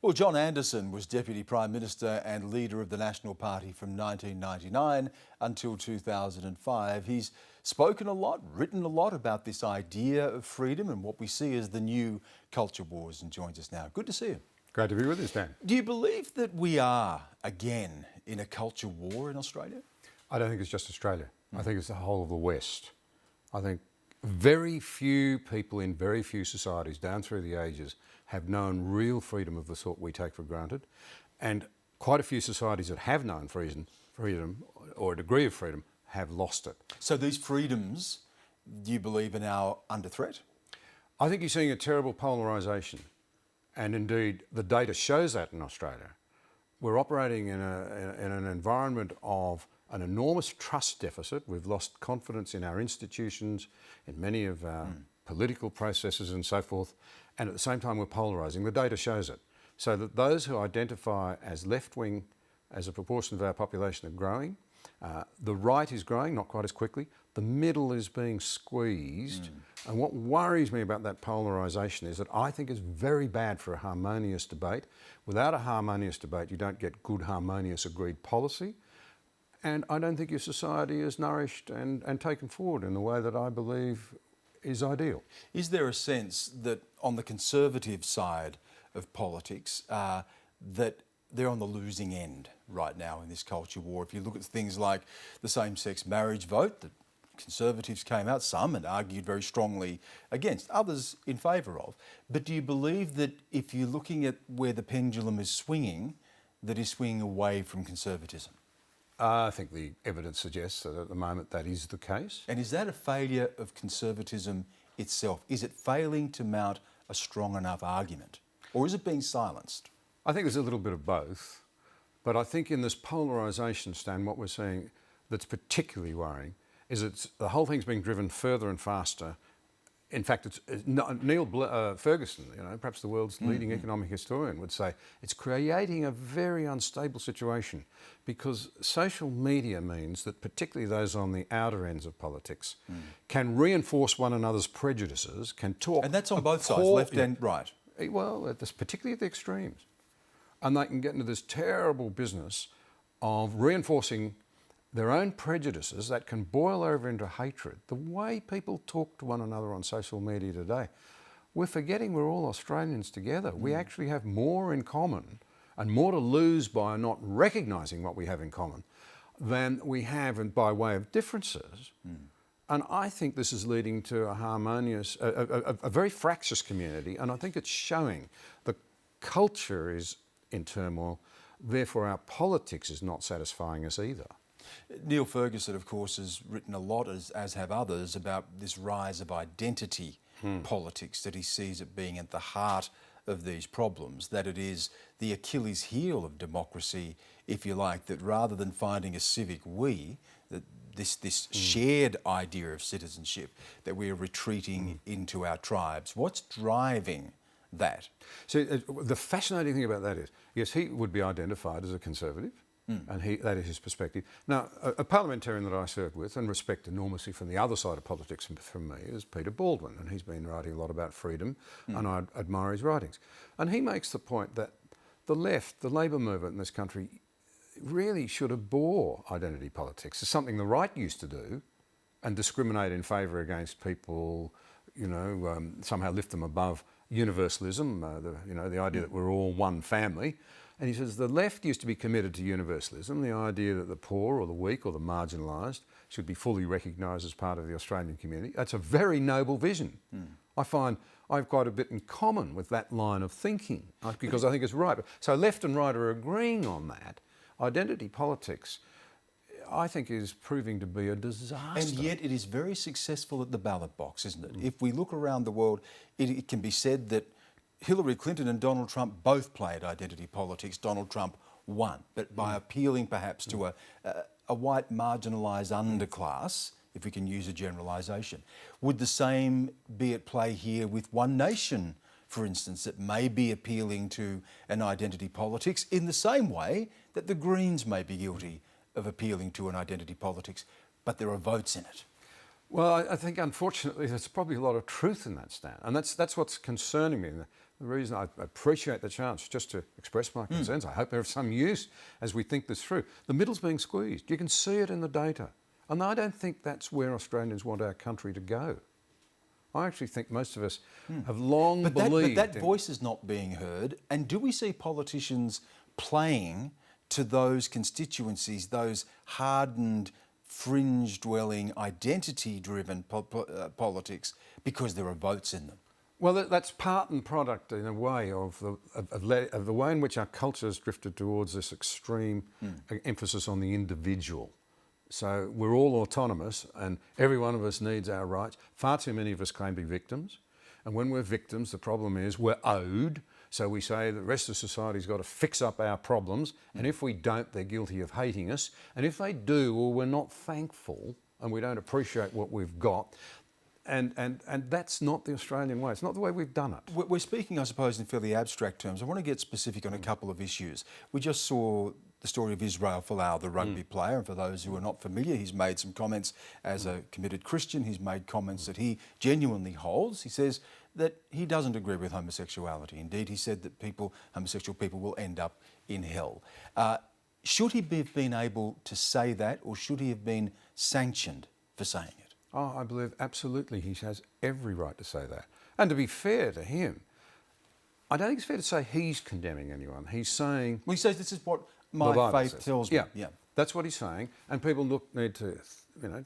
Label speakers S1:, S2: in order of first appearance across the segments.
S1: Well, John Anderson was Deputy Prime Minister and leader of the National Party from 1999 until 2005. He's spoken a lot, written a lot about this idea of freedom and what we see as the new culture wars, and joins us now. Good to see you.
S2: Great to be with us, Dan.
S1: Do you believe that we are, again, in a culture war in Australia?
S2: I don't think it's just Australia. I think it's the whole of the West. I think very few people in very few societies down through the ages have known real freedom of the sort we take for granted. And quite a few societies that have known freedom or a degree of freedom have lost it.
S1: So these freedoms, do you believe, are now under threat?
S2: I think you're seeing a terrible polarisation. And indeed, the data shows that in Australia. We're operating in an environment of an enormous trust deficit. We've lost confidence in our institutions, in many of our political processes and so forth. And at the same time, we're polarising. The data shows it. So that those who identify as left-wing as a proportion of our population are growing. The right is growing, not quite as quickly. The middle is being squeezed. And what worries me about that polarisation is that I think it's very bad for a harmonious debate. Without a harmonious debate, you don't get good, harmonious, agreed policy. And I don't think your society is nourished and taken forward in the way that I believe is ideal.
S1: Is there a sense that on the conservative side of politics, that they're on the losing end right now in this culture war? If you look at things like the same-sex marriage vote, the Conservatives came out, some, and argued very strongly against, others in favour of. But do you believe that if you're looking at where the pendulum is swinging, that is swinging away from conservatism?
S2: I think the evidence suggests that at the moment that is the case.
S1: And is that a failure of conservatism itself? Is it failing to mount a strong enough argument? Or is it being silenced?
S2: I think there's a little bit of both. But I think in this polarisation, Stan, what we're seeing that's particularly worrying is that the whole thing's being driven further and faster. In fact, it's Neil Ferguson, perhaps the world's leading economic historian, would say it's creating a very unstable situation because social media means that particularly those on the outer ends of politics can reinforce one another's prejudices, can talk...
S1: And that's on both sides, left and right.
S2: Well, particularly at the extremes. And they can get into this terrible business of reinforcing their own prejudices that can boil over into hatred. The way people talk to one another on social media today, we're forgetting we're all Australians together. We actually have more in common and more to lose by not recognising what we have in common than we have by way of differences. And I think this is leading to a harmonious, a very fractious community, and I think it's showing the culture is in turmoil, therefore our politics is not satisfying us either.
S1: Neil Ferguson, of course, has written a lot, as have others, about this rise of identity politics, that he sees it being at the heart of these problems, that it is the Achilles heel of democracy, if you like, that rather than finding a civic we, that this shared idea of citizenship, that we are retreating into our tribes. What's driving that?
S2: So the fascinating thing about that is, yes, he would be identified as a conservative, and that is his perspective. Now, a parliamentarian that I served with and respect enormously from the other side of politics from me is Peter Baldwin, and he's been writing a lot about freedom, and I admire his writings. And he makes the point that the left, the Labor movement in this country, really should abhor identity politics. It's something the right used to do and discriminate in favour against people, somehow lift them above universalism, the idea that we're all one family. And he says the left used to be committed to universalism, the idea that the poor or the weak or the marginalised should be fully recognised as part of the Australian community. That's a very noble vision. I find I've quite a bit in common with that line of thinking because I think it's right. So left and right are agreeing on that. Identity politics, I think, is proving to be a disaster.
S1: And yet it is very successful at the ballot box, isn't it? If we look around the world, it can be said that Hillary Clinton and Donald Trump both played identity politics. Donald Trump won, but by appealing perhaps to a white marginalised underclass, if we can use a generalisation. Would the same be at play here with One Nation, for instance, that may be appealing to an identity politics in the same way that the Greens may be guilty of appealing to an identity politics, but there are votes in it?
S2: Well, I think unfortunately there's probably a lot of truth in that, Stan, and that's what's concerning me. The reason I appreciate the chance just to express my concerns, I hope they're of some use as we think this through. The middle's being squeezed. You can see it in the data. And I don't think that's where Australians want our country to go. I actually think most of us have long believed...
S1: But that voice is not being heard. And do we see politicians playing to those constituencies, those hardened, fringe-dwelling, identity-driven politics because there are votes in them?
S2: Well, that's part and product, in a way, of the way in which our culture has drifted towards this extreme emphasis on the individual. So we're all autonomous and every one of us needs our rights. Far too many of us claim to be victims. And when we're victims, the problem is we're owed. So we say the rest of society's got to fix up our problems. And if we don't, they're guilty of hating us. And if they do, well, we're not thankful and we don't appreciate what we've got. And that's not the Australian way. It's not the way we've done it.
S1: We're speaking, I suppose, in fairly abstract terms. I want to get specific on a couple of issues. We just saw the story of Israel Folau, the rugby player, and for those who are not familiar, he's made some comments as a committed Christian. He's made comments that he genuinely holds. He says that he doesn't agree with homosexuality. Indeed, he said that homosexual people will end up in hell. Should he have been able to say that, or should he have been sanctioned for saying it?
S2: Oh, I believe absolutely he has every right to say that. And to be fair to him, I don't think it's fair to say he's condemning anyone. He's saying...
S1: Well, he says this is what my faith tells me.
S2: Yeah, that's what he's saying. And people need to,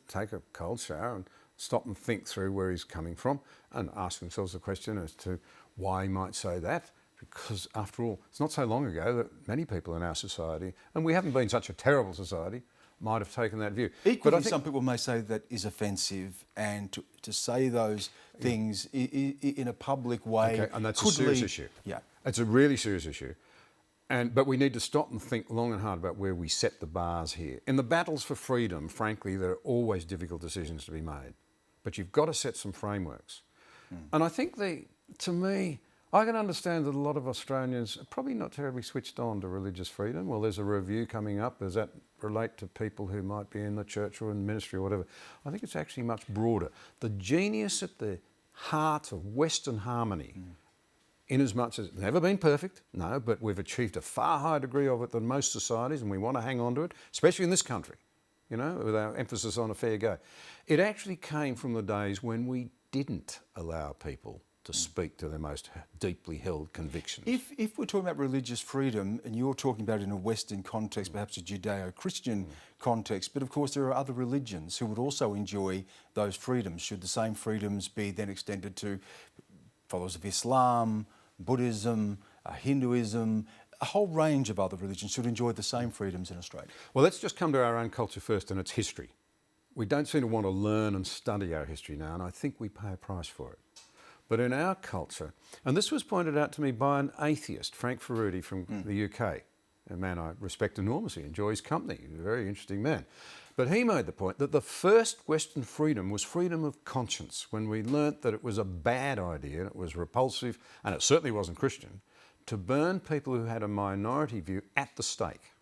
S2: take a cold shower and stop and think through where he's coming from and ask themselves the question as to why he might say that. Because after all, it's not so long ago that many people in our society, and we haven't been such a terrible society, might have taken that view.
S1: Equally, but I think some people may say that is offensive, and to say those things in a public way...
S2: Okay, and that's a serious issue.
S1: Yeah.
S2: It's a really serious issue. But we need to stop and think long and hard about where we set the bars here. In the battles for freedom, frankly, there are always difficult decisions to be made. But you've got to set some frameworks. And I think, to me, I can understand that a lot of Australians are probably not terribly switched on to religious freedom. Well, there's a review coming up. Does that relate to people who might be in the church or in ministry or whatever? I think it's actually much broader. The genius at the heart of Western harmony, in as much as it's never been perfect, no, but we've achieved a far higher degree of it than most societies, and we want to hang on to it, especially in this country, with our emphasis on a fair go. It actually came from the days when we didn't allow people to speak to their most deeply held convictions.
S1: If we're talking about religious freedom, and you're talking about it in a Western context, perhaps a Judeo-Christian context, but of course there are other religions who would also enjoy those freedoms. Should the same freedoms be then extended to followers of Islam, Buddhism, Hinduism, a whole range of other religions should enjoy the same freedoms in Australia?
S2: Well, let's just come to our own culture first and its history. We don't seem to want to learn and study our history now, and I think we pay a price for it. But in our culture, and this was pointed out to me by an atheist, Frank Ferruti from the UK, a man I respect enormously, enjoy his company, a very interesting man. But he made the point that the first Western freedom was freedom of conscience, when we learnt that it was a bad idea, and it was repulsive, and it certainly wasn't Christian, to burn people who had a minority view at the stake.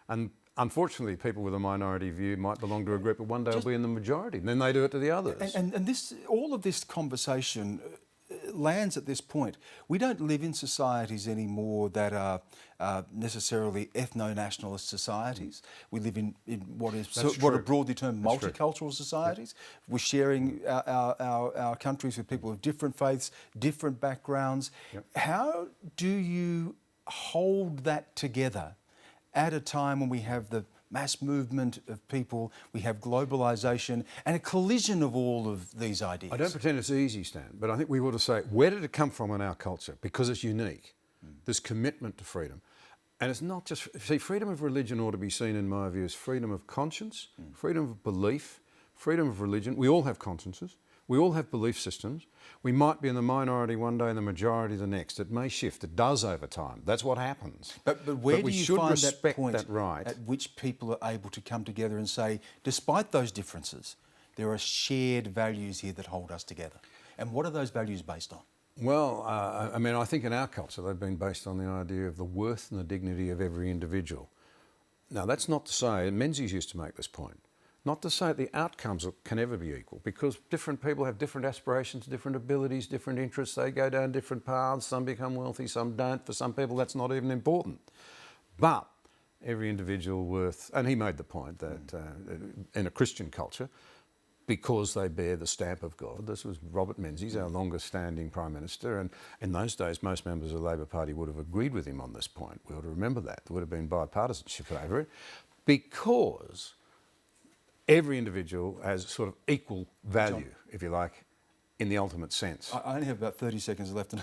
S2: And unfortunately, people with a minority view might belong to a group, but one day will be in the majority, and then they do it to the others.
S1: And all of this conversation lands at this point. We don't live in societies anymore that are necessarily ethno-nationalist societies. We live in what are broadly termed multicultural societies. Yep. We're sharing our countries with people of different faiths, different backgrounds. Yep. How do you hold that together at a time when we have the mass movement of people, we have globalisation and a collision of all of these ideas?
S2: I don't pretend it's easy, Stan, but I think we ought to say, where did it come from in our culture? Because it's unique, this commitment to freedom. And it's not just... See, freedom of religion ought to be seen, in my view, as freedom of conscience, freedom of belief, freedom of religion. We all have consciences. We all have belief systems. We might be in the minority one day and the majority the next. It may shift. It does over time. That's what happens.
S1: But where do you find that point at which people are able to come together and say, despite those differences, there are shared values here that hold us together? And what are those values based on?
S2: Well, I think in our culture they've been based on the idea of the worth and the dignity of every individual. Now, that's not to say, and Menzies used to make this point, Not to say the outcomes can ever be equal, because different people have different aspirations, different abilities, different interests. They go down different paths. Some become wealthy, some don't. For some people, that's not even important. But every individual worth, and he made the point that in a Christian culture, because they bear the stamp of God. This was Robert Menzies, our longest standing Prime Minister, and in those days most members of the Labor Party would have agreed with him on this point. We ought to remember that. There would have been bipartisanship over it, because every individual has sort of equal value, John, if you like, in the ultimate sense.
S1: I only have about 30 seconds left, and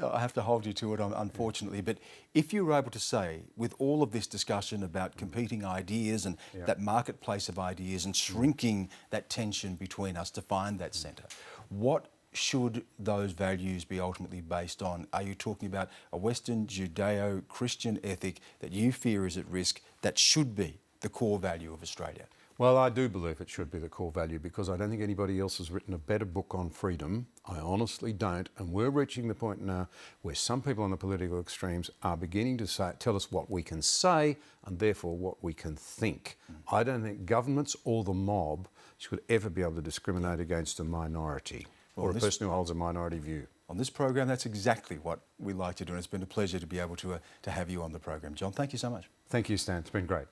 S1: I have to hold you to it, unfortunately. But if you were able to say, with all of this discussion about competing ideas and that marketplace of ideas and shrinking that tension between us to find that centre, what should those values be ultimately based on? Are you talking about a Western Judeo-Christian ethic that you fear is at risk that should be the core value of Australia?
S2: Well, I do believe it should be the core value, because I don't think anybody else has written a better book on freedom. I honestly don't. And we're reaching the point now where some people on the political extremes are beginning to tell us what we can say and therefore what we can think. I don't think governments or the mob should ever be able to discriminate against a minority or a person who holds a minority view.
S1: On this program, that's exactly what we like to do, and it's been a pleasure to be able to have you on the program. John, thank you so much.
S2: Thank you, Stan. It's been great.